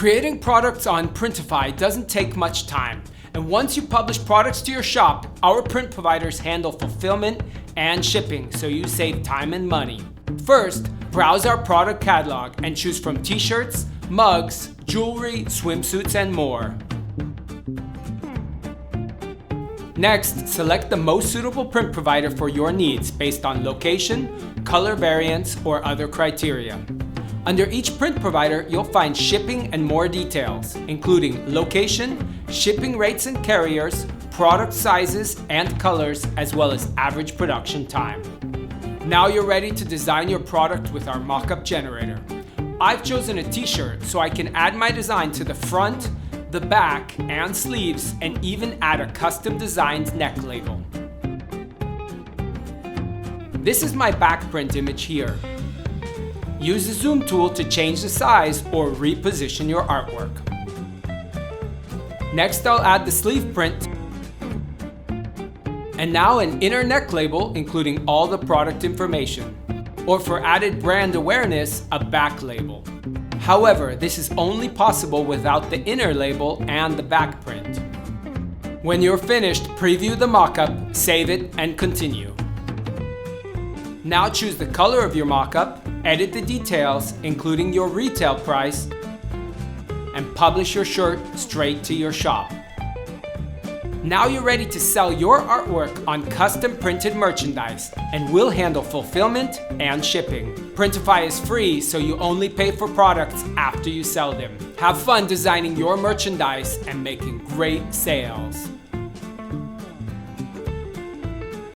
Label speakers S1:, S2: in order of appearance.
S1: Creating products on Printify doesn't take much time. And once you publish products to your shop, our print providers handle fulfillment and shipping, so you save time and money. First, browse our product catalog and choose from t-shirts, mugs, jewelry, swimsuits, and more. Next, select the most suitable print provider for your needs based on location, color variants, or other criteria. Under each print provider, you'll find shipping and more details, including location, shipping rates and carriers, product sizes and colors, as well as average production time. Now you're ready to design your product with our mockup generator. I've chosen a t-shirt so I can add my design to the front, the back, and sleeves, and even add a custom designed neck label. This is my back print image here. Use the zoom tool to change the size or reposition your artwork. Next, I'll add the sleeve print. And now an inner neck label including all the product information. Or for added brand awareness, a back label. However, this is only possible without the inner label and the back print. When you're finished, preview the mockup, save it, and continue. Now choose the color of your mockup, edit the details, including your retail price, and publish your shirt straight to your shop. Now you're ready to sell your artwork on custom printed merchandise, and we'll handle fulfillment and shipping. Printify is free, so you only pay for products after you sell them. Have fun designing your merchandise and making great sales.